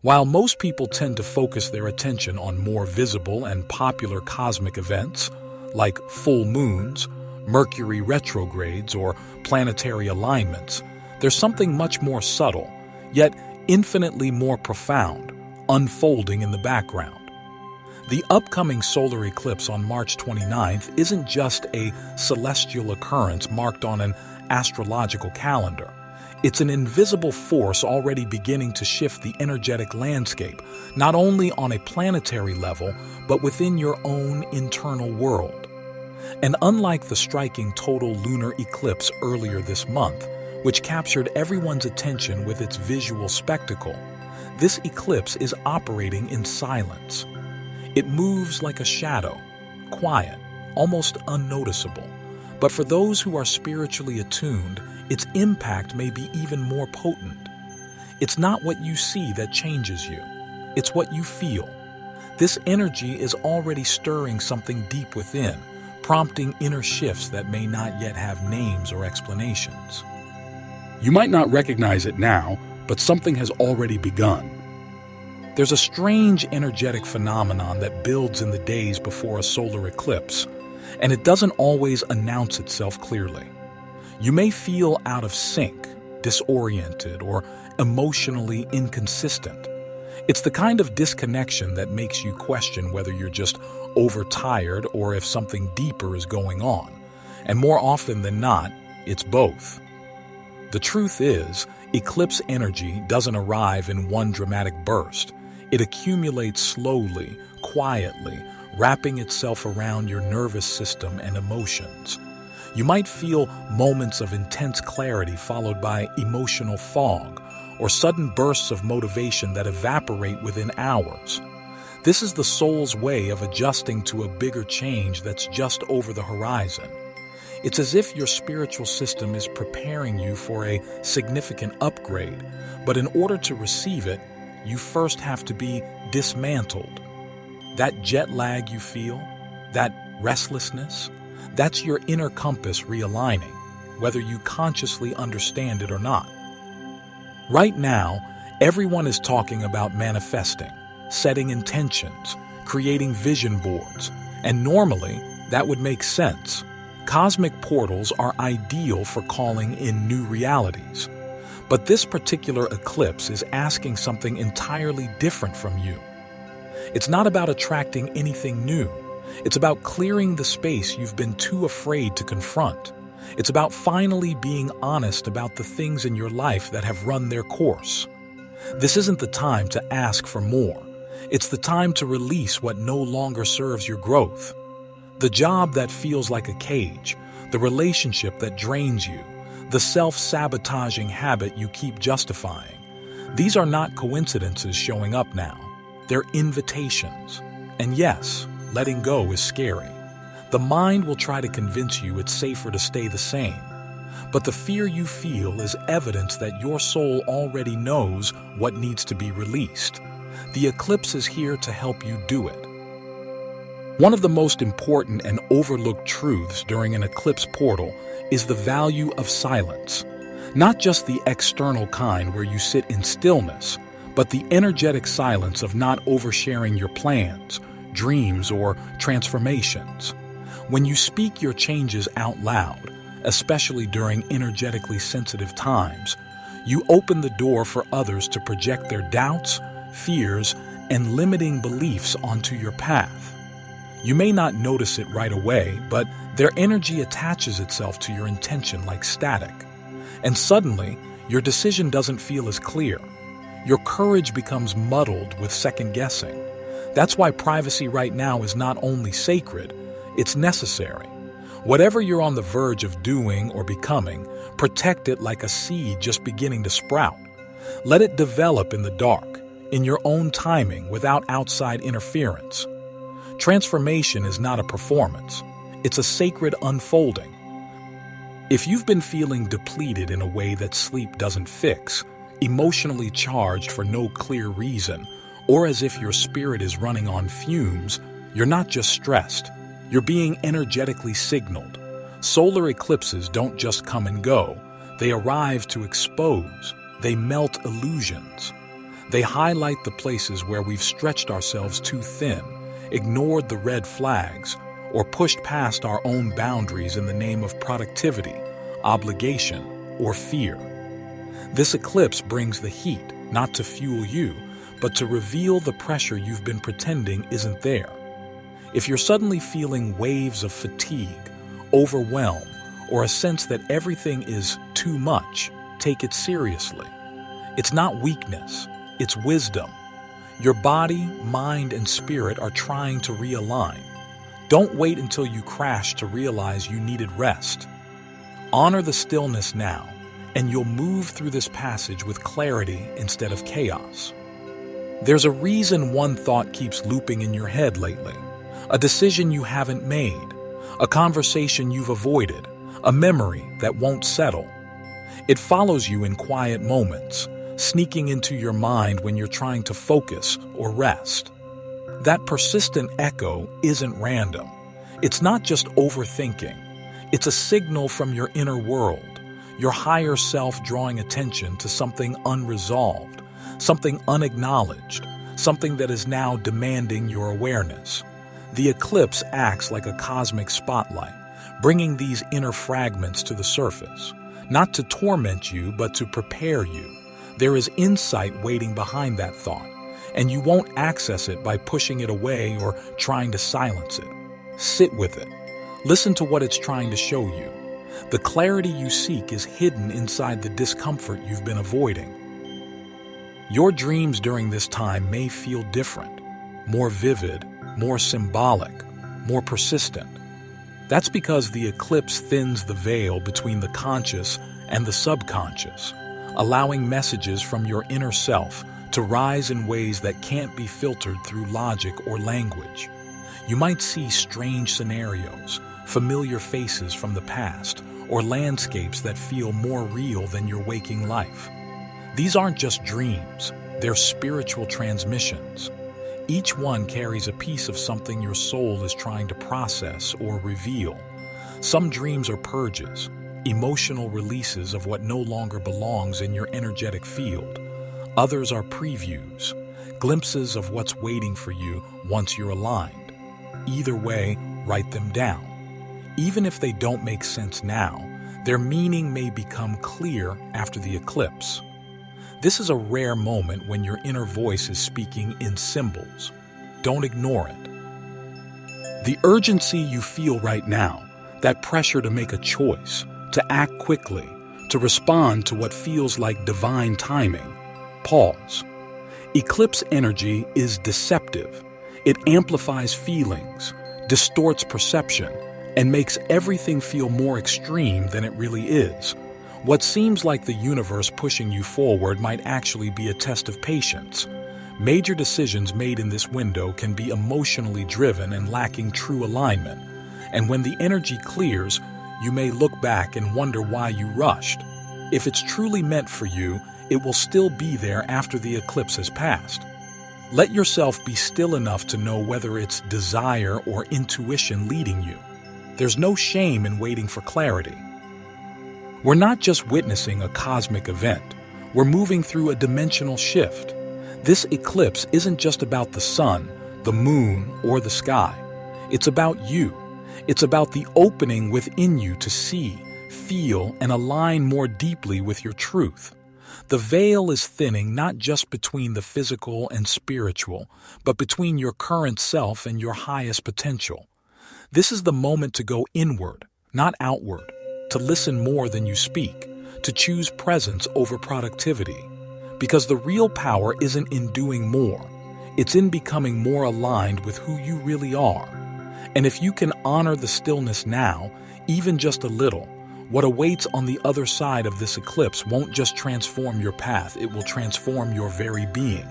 While most people tend to focus their attention on more visible and popular cosmic events, like full moons, Mercury retrogrades, or planetary alignments, there's something much more subtle, yet infinitely more profound, unfolding in the background. The upcoming solar eclipse on March 29th isn't just a celestial occurrence marked on an astrological calendar. It's an invisible force already beginning to shift the energetic landscape, not only on a planetary level, but within your own internal world. And unlike the striking total lunar eclipse earlier this month, which captured everyone's attention with its visual spectacle, this eclipse is operating in silence. It moves like a shadow, quiet, almost unnoticeable. But for those who are spiritually attuned, its impact may be even more potent. It's not what you see that changes you. It's what you feel. This energy is already stirring something deep within, prompting inner shifts that may not yet have names or explanations. You might not recognize it now, but something has already begun. There's a strange energetic phenomenon that builds in the days before a solar eclipse, and it doesn't always announce itself clearly. You may feel out of sync, disoriented, or emotionally inconsistent. It's the kind of disconnection that makes you question whether you're just overtired or if something deeper is going on. And more often than not, it's both. The truth is, eclipse energy doesn't arrive in one dramatic burst. It accumulates slowly, quietly, wrapping itself around your nervous system and emotions. You might feel moments of intense clarity followed by emotional fog, or sudden bursts of motivation that evaporate within hours. This is the soul's way of adjusting to a bigger change that's just over the horizon. It's as if your spiritual system is preparing you for a significant upgrade, but in order to receive it, you first have to be dismantled. That jet lag you feel, that restlessness, that's your inner compass realigning, whether you consciously understand it or not. Right now, everyone is talking about manifesting, setting intentions, creating vision boards, and normally that would make sense. Cosmic portals are ideal for calling in new realities. But this particular eclipse is asking something entirely different from you. It's not about attracting anything new. It's about clearing the space you've been too afraid to confront. It's about finally being honest about the things in your life that have run their course. This isn't the time to ask for more. It's the time to release what no longer serves your growth. The job that feels like a cage, the relationship that drains you, the self-sabotaging habit you keep justifying. These are not coincidences showing up now. They're invitations. And yes, letting go is scary. The mind will try to convince you it's safer to stay the same. But the fear you feel is evidence that your soul already knows what needs to be released. The eclipse is here to help you do it. One of the most important and overlooked truths during an eclipse portal is the value of silence. Not just the external kind where you sit in stillness, but the energetic silence of not oversharing your plans, dreams, or transformations. When you speak your changes out loud, especially during energetically sensitive times, you open the door for others to project their doubts, fears, and limiting beliefs onto your path. You may not notice it right away, but their energy attaches itself to your intention like static. And suddenly, your decision doesn't feel as clear. Your courage becomes muddled with second-guessing. That's why privacy right now is not only sacred, it's necessary. Whatever you're on the verge of doing or becoming, protect it like a seed just beginning to sprout. Let it develop in the dark, in your own timing, without outside interference. Transformation is not a performance. It's a sacred unfolding. If you've been feeling depleted in a way that sleep doesn't fix, emotionally charged for no clear reason, or as if your spirit is running on fumes, you're not just stressed. You're being energetically signaled. Solar eclipses don't just come and go. They arrive to expose. They melt illusions. They highlight the places where we've stretched ourselves too thin, ignored the red flags, or pushed past our own boundaries in the name of productivity, obligation, or fear. This eclipse brings the heat, not to fuel you, but to reveal the pressure you've been pretending isn't there. If you're suddenly feeling waves of fatigue, overwhelm, or a sense that everything is too much, take it seriously. It's not weakness, it's wisdom. Your body, mind, and spirit are trying to realign. Don't wait until you crash to realize you needed rest. Honor the stillness now, and you'll move through this passage with clarity instead of chaos. There's a reason one thought keeps looping in your head lately. A decision you haven't made, a conversation you've avoided, a memory that won't settle. It follows you in quiet moments, sneaking into your mind when you're trying to focus or rest. That persistent echo isn't random. It's not just overthinking. It's a signal from your inner world, your higher self drawing attention to something unresolved, something unacknowledged, something that is now demanding your awareness. The eclipse acts like a cosmic spotlight, bringing these inner fragments to the surface, not to torment you, but to prepare you. There is insight waiting behind that thought, and you won't access it by pushing it away or trying to silence it. Sit with it. Listen to what it's trying to show you. The clarity you seek is hidden inside the discomfort you've been avoiding. Your dreams during this time may feel different, more vivid, more symbolic, more persistent. That's because the eclipse thins the veil between the conscious and the subconscious, allowing messages from your inner self to rise in ways that can't be filtered through logic or language. You might see strange scenarios, familiar faces from the past, or landscapes that feel more real than your waking life. These aren't just dreams, they're spiritual transmissions. Each one carries a piece of something your soul is trying to process or reveal. Some dreams are purges, emotional releases of what no longer belongs in your energetic field. Others are previews, glimpses of what's waiting for you once you're aligned. Either way, write them down. Even if they don't make sense now, their meaning may become clear after the eclipse. This is a rare moment when your inner voice is speaking in symbols. Don't ignore it. The urgency you feel right now, that pressure to make a choice, to act quickly, to respond to what feels like divine timing, pause. Eclipse energy is deceptive. It amplifies feelings, distorts perception, and makes everything feel more extreme than it really is. What seems like the universe pushing you forward might actually be a test of patience. Major decisions made in this window can be emotionally driven and lacking true alignment. And when the energy clears, you may look back and wonder why you rushed. If it's truly meant for you, it will still be there after the eclipse has passed. Let yourself be still enough to know whether it's desire or intuition leading you. There's no shame in waiting for clarity. We're not just witnessing a cosmic event, we're moving through a dimensional shift. This eclipse isn't just about the sun, the moon, or the sky. It's about you. It's about the opening within you to see, feel, and align more deeply with your truth. The veil is thinning not just between the physical and spiritual, but between your current self and your highest potential. This is the moment to go inward, not outward. To listen more than you speak, to choose presence over productivity. Because the real power isn't in doing more, it's in becoming more aligned with who you really are. And if you can honor the stillness now, even just a little, what awaits on the other side of this eclipse won't just transform your path, it will transform your very being.